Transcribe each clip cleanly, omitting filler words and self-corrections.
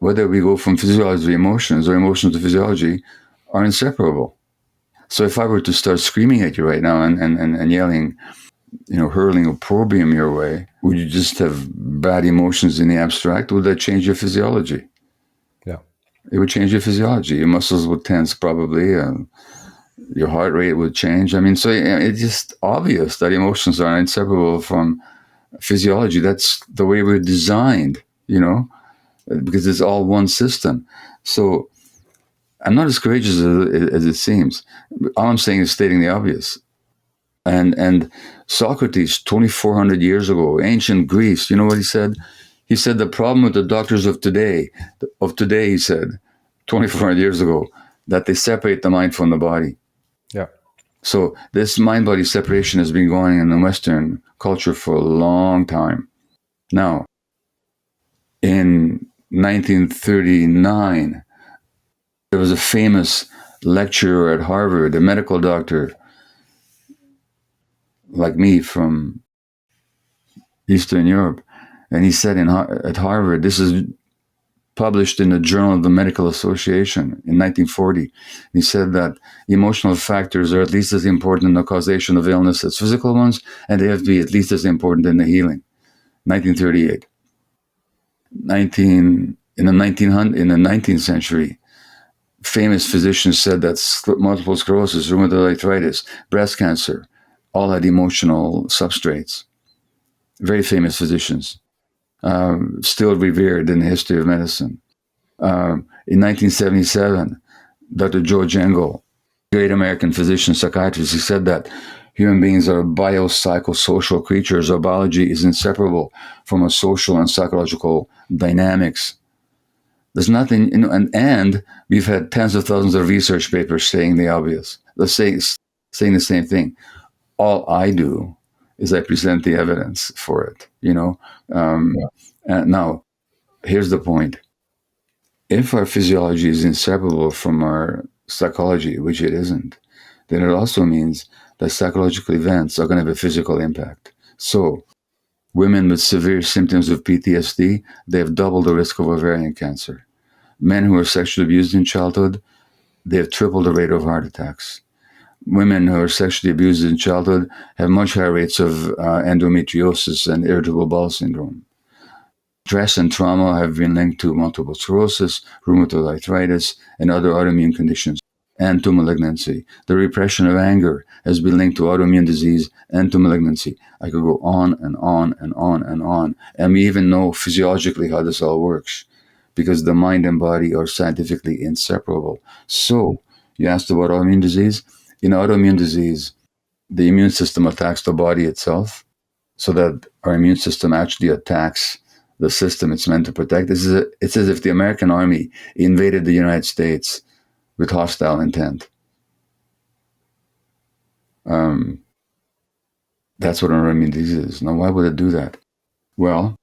whether we go from physiology to emotions or emotions to physiology, are inseparable. So if I were to start screaming at you right now and yelling, hurling opprobrium your way, would you just have bad emotions in the abstract? Would that change your physiology? Yeah. It would change your physiology. Your muscles would tense probably. Your heart rate would change. I mean, so it's just obvious that emotions are inseparable from physiology. That's the way we're designed, because it's all one system. So I'm not as courageous as it seems. All I'm saying is stating the obvious. And Socrates, 2,400 years ago, ancient Greece, you know what he said? He said the problem with the doctors of today, he said, 2,400 years ago, that they separate the mind from the body. Yeah. So this mind-body separation has been going in the Western culture for a long time. Now, in 1939, there was a famous lecturer at Harvard, a medical doctor like me from Eastern Europe, and he said at Harvard, this is published in the Journal of the Medical Association in 1940. He said that emotional factors are at least as important in the causation of illness as physical ones, and they have to be at least as important in the healing. 1938. In the 19th century, famous physicians said that multiple sclerosis, rheumatoid arthritis, breast cancer, all had emotional substrates. Very famous physicians, still revered in the history of medicine. In 1977, Dr. George Engel, great American physician, psychiatrist, he said that human beings are biopsychosocial creatures. Our biology is inseparable from our social and psychological dynamics. There's nothing, and we've had tens of thousands of research papers saying the obvious, saying the same thing. All I do is I present the evidence for it, And now, here's the point. If our physiology is inseparable from our psychology, which it isn't, then it also means that psychological events are going to have a physical impact. So, women with severe symptoms of PTSD, they have double the risk of ovarian cancer. Men who are sexually abused in childhood, they have triple the rate of heart attacks. Women who are sexually abused in childhood have much higher rates of endometriosis and irritable bowel syndrome. Stress and trauma have been linked to multiple sclerosis, rheumatoid arthritis, and other autoimmune conditions, and to malignancy. The repression of anger has been linked to autoimmune disease and to malignancy. I could go on and on and on and on. And we even know physiologically how this all works, because the mind and body are scientifically inseparable. So, you asked about autoimmune disease. In autoimmune disease, the immune system attacks the body itself, so that our immune system actually attacks the system it's meant to protect. It's as if the American army invaded the United States with hostile intent. That's what autoimmune disease is. Now, why would it do that? Well,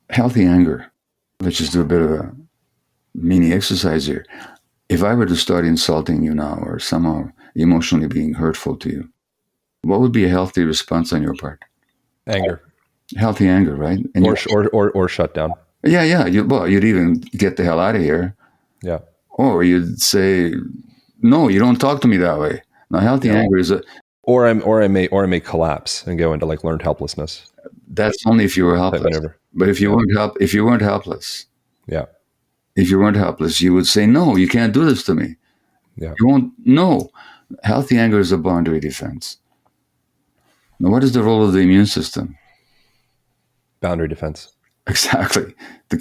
healthy anger. Let's just do a bit of a mini exercise here. If I were to start insulting you now or somehow emotionally being hurtful to you, what would be a healthy response on your part? Anger. Healthy anger, right? And or shut down. Yeah. You'd even get the hell out of here. Yeah. Or you'd say, no, you don't talk to me that way. Now, healthy anger is or I may collapse and go into like learned helplessness. That's only if you were helpless. But if you weren't helpless, yeah. If you weren't helpless, you would say, no, you can't do this to me. Yeah. You won't. No, healthy anger is a boundary defense. Now, what is the role of the immune system? Boundary defense. Exactly. To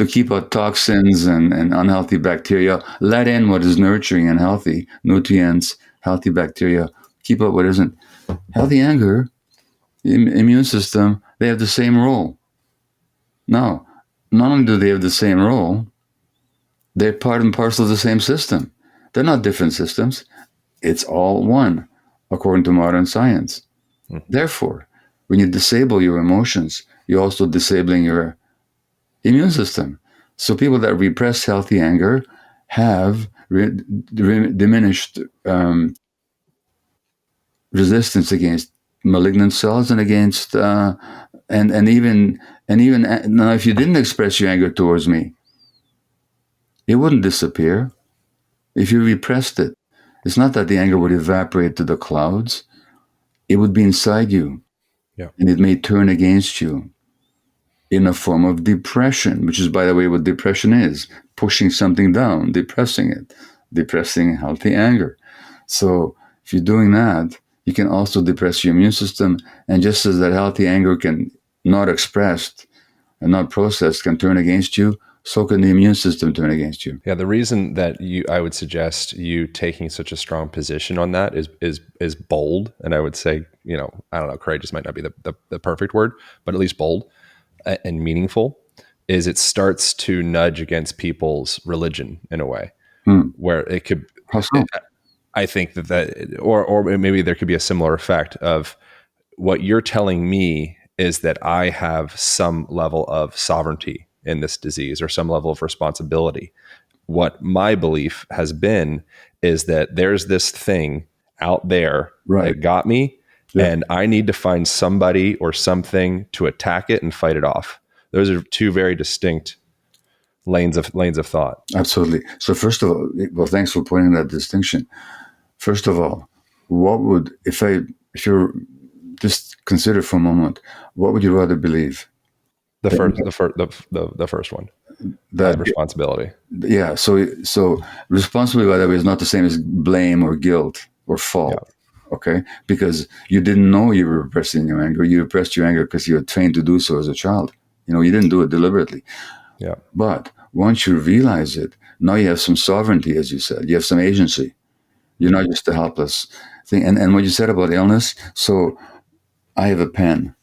keep out toxins and unhealthy bacteria, let in what is nurturing and healthy, nutrients, healthy bacteria, keep out what isn't. Healthy anger, immune system, they have the same role. Now, not only do they have the same role, they're part and parcel of the same system. They're not different systems. It's all one, according to modern science. Therefore, when you disable your emotions, you're also disabling your immune system. So people that repress healthy anger have diminished resistance against malignant cells and against and even now, if you didn't express your anger towards me, It wouldn't disappear if you repressed it. It's not that the anger would evaporate to the clouds. It would be inside you, Yeah. and it may turn against you in a form of depression, which is, by the way, what depression is: pushing something down, depressing it, depressing healthy anger. So if you're doing that, you can also depress your immune system. And just as that healthy anger can, not expressed and not processed, can turn against you, so can the immune system turn against you. Yeah, the reason that I would suggest you taking such a strong position on that is bold, and I would say, I don't know, courageous might not be the perfect word, but at least bold and meaningful. Is it starts to nudge against people's religion in a way, where it could. How so? I think or maybe there could be a similar effect of what you're telling me is that I have some level of sovereignty in this disease or some level of responsibility. What my belief has been is that there's this thing out there Right. that got me, Yeah. and I need to find somebody or something to attack it and fight it off. Those are two very distinct lanes of thought. Absolutely. So first of all, well, thanks for pointing that distinction. First of all, what would, if you're just consider for a moment, what would you rather believe? The first one. I That have responsibility. Yeah. So responsibility, by the way, is not the same as blame or guilt or fault. Yeah. Okay, because you didn't know you were repressing your anger. You repressed your anger because you were trained to do so as a child. You didn't do it deliberately. Yeah. But once you realize it, now you have some sovereignty, as you said. You have some agency. You're not just a helpless thing. And what you said about illness, so I have a pen.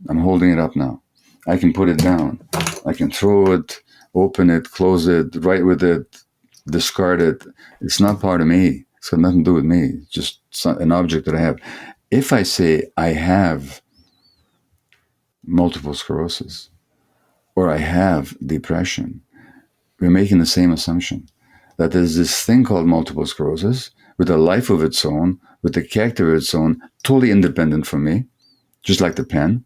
I'm holding it up now. I can put it down. I can throw it, open it, close it, write with it, discard it. It's not part of me. It's got nothing to do with me. It's just an object that I have. If I say I have multiple sclerosis or I have depression, we're making the same assumption that there's this thing called multiple sclerosis with a life of its own, with a character of its own, totally independent from me, just like the pen.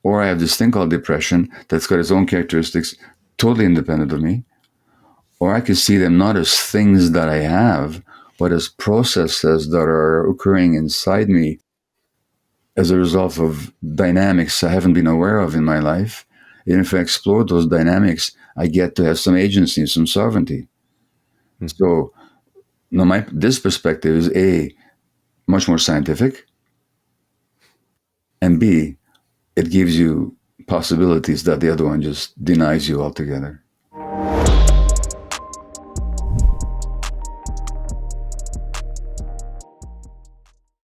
Or I have this thing called depression that's got its own characteristics, totally independent of me. Or I could see them not as things that I have, but as processes that are occurring inside me as a result of dynamics I haven't been aware of in my life. And if I explore those dynamics, I get to have some agency, some sovereignty. So, this perspective is A, much more scientific, and B, it gives you possibilities that the other one just denies you altogether.